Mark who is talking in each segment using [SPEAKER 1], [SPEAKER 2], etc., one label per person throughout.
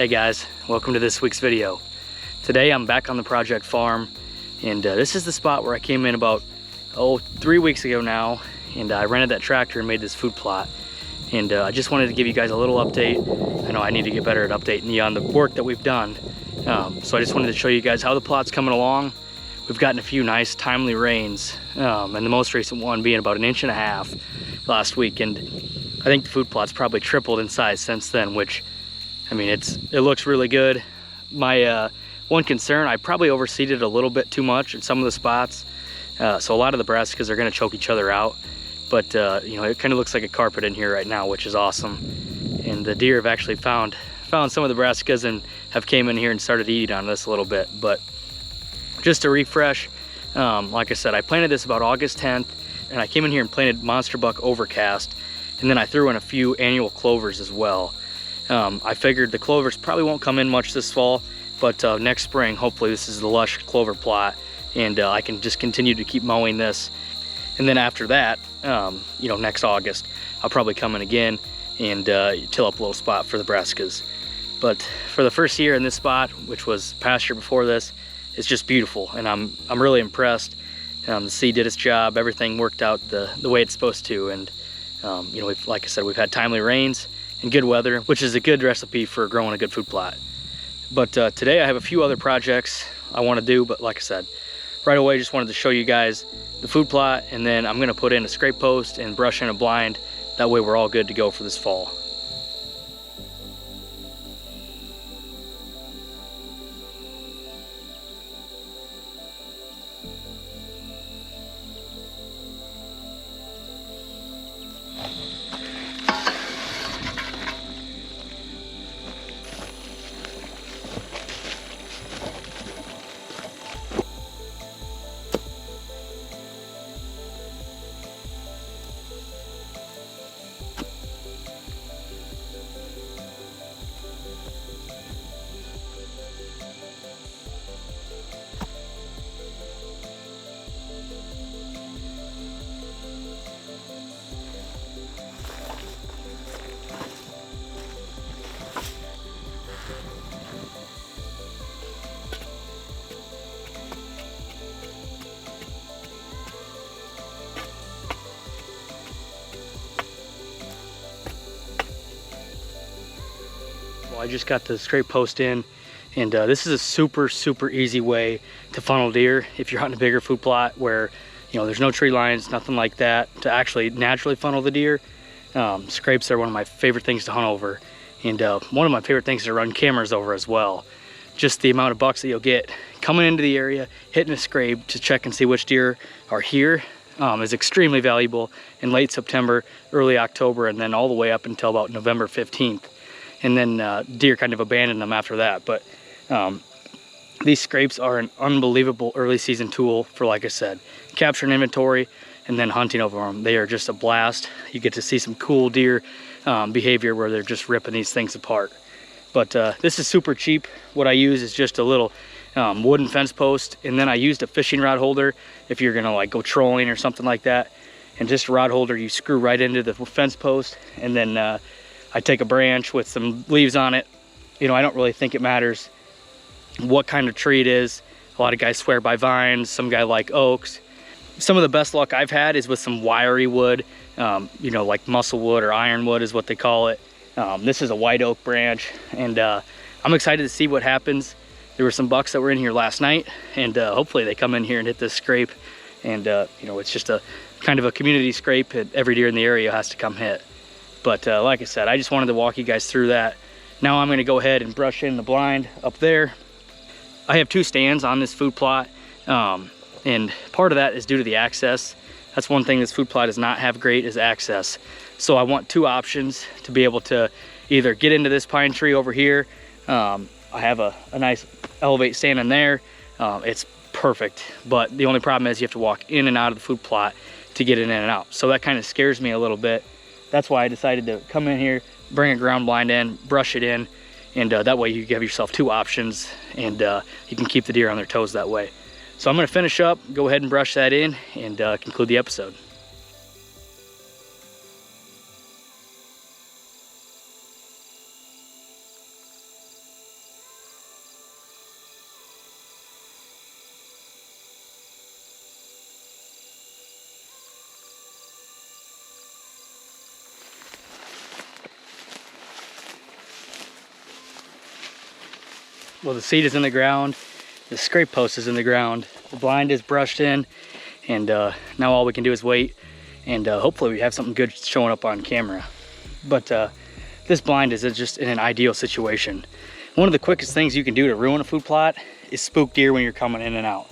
[SPEAKER 1] Hey guys, welcome to this week's video. Today I'm back on the project farm, and this is the spot where I came in about 3 weeks ago now, and I rented that tractor and made this food plot. And I just wanted to give you guys a little update. I know I need to get better at updating you on the work that we've done. So I just wanted to show you guys how the plot's coming along. We've gotten a few nice timely rains, and the most recent one being about 1.5 inches last week. And I think the food plot's probably tripled in size since then, which, I mean, it looks really good. My one concern, I probably overseeded a little bit too much in some of the spots. So a lot of the brassicas are gonna choke each other out. But you know, it kind of looks like a carpet in here right now, which is awesome. And the deer have actually found some of the brassicas and have came in here and started eating on this a little bit. But just to refresh, like I said, I planted this about August 10th, and I came in here and planted monster buck overcast, and then I threw in a few annual clovers as well. I figured the clovers probably won't come in much this fall, but next spring, hopefully this is the lush clover plot, and I can just continue to keep mowing this. And then after that, you know, next August, I'll probably come in again and till up a little spot for the brassicas. But for the first year in this spot, which was pasture before this, it's just beautiful, and I'm really impressed. The seed did its job, everything worked out the way it's supposed to, and you know, like I said, we've had timely rains and good weather, which is a good recipe for growing a good food plot. But today I have a few other projects I want to do, but like I said, right away just wanted to show you guys the food plot, and then I'm going to put in a scrape post and brush in a blind. That way we're all good to go for this fall. I just got the scrape post in, and this is a super easy way to funnel deer if you're hunting a bigger food plot where, you know, there's no tree lines, nothing like that, to actually naturally funnel the deer. Scrapes are one of my favorite things to hunt over, and one of my favorite things to run cameras over as well. Just the amount of bucks that you'll get coming into the area, hitting a scrape to check and see which deer are here is extremely valuable in late September, early October, and then all the way up until about November 15th. And then deer kind of abandon them after that. But these scrapes are an unbelievable early season tool for, like I said, capturing inventory and then hunting over them. They are just a blast. You get to see some cool deer behavior where they're just ripping these things apart. But this is super cheap. What I use is just a little wooden fence post, and then I used a fishing rod holder if you're gonna like go trolling or something like that. And just a rod holder you screw right into the fence post, and then I take a branch with some leaves on it. You know, I don't really think it matters what kind of tree it is. A lot of guys swear by vines, some guy like oaks. Some of the best luck I've had is with some wiry wood, you know, like muscle wood or ironwood is what they call it. This is a white oak branch, and I'm excited to see what happens. There were some bucks that were in here last night, and hopefully they come in here and hit this scrape. And you know, it's just a kind of a community scrape that every deer in the area has to come hit. But like I said, I just wanted to walk you guys through that. Now I'm gonna go ahead and brush in the blind up there. I have 2 stands on this food plot, and part of that is due to the access. That's one thing this food plot does not have great, is access. So I want 2 options to be able to either get into this pine tree over here. I have a nice elevate stand in there. It's perfect, but the only problem is you have to walk in and out of the food plot to get in and out. So that kind of scares me a little bit. That's why I decided to come in here, bring a ground blind in, brush it in, and that way you give yourself 2 options, and you can keep the deer on their toes that way. So I'm gonna finish up, go ahead and brush that in, and conclude the episode. Well, the seat is in the ground, the scrape post is in the ground, the blind is brushed in, and now all we can do is wait, and hopefully we have something good showing up on camera. But this blind is just in an ideal situation. One of the quickest things you can do to ruin a food plot is spook deer when you're coming in and out.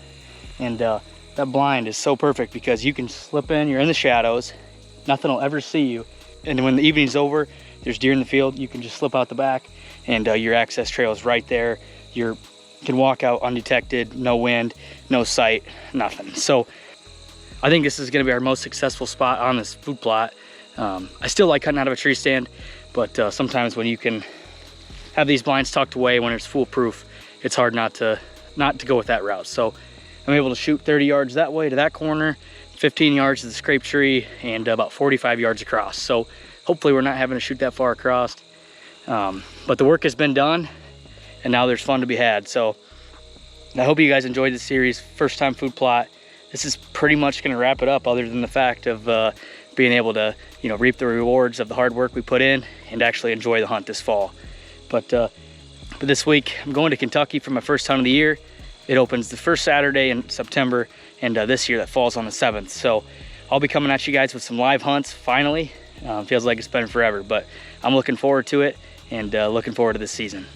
[SPEAKER 1] And that blind is so perfect because you can slip in, you're in the shadows, nothing will ever see you. And when the evening's over, there's deer in the field, you can just slip out the back, and your access trail is right there. You can walk out undetected, no wind, no sight, nothing. So I think this is gonna be our most successful spot on this food plot. I still like hunting out of a tree stand, but sometimes when you can have these blinds tucked away when it's foolproof, it's hard not to go with that route. So I'm able to shoot 30 yards that way to that corner, 15 yards to the scrape tree, and about 45 yards across. So hopefully we're not having to shoot that far across. But the work has been done, and now there's fun to be had. So I hope you guys enjoyed this series, first time food plot. This is pretty much gonna wrap it up, other than the fact of being able to, you know, reap the rewards of the hard work we put in and actually enjoy the hunt this fall. But this week I'm going to Kentucky for my first hunt of the year. It opens the first Saturday in September, and this year that falls on the 7th. So I'll be coming at you guys with some live hunts finally. Feels like it's been forever, but I'm looking forward to it, and looking forward to this season.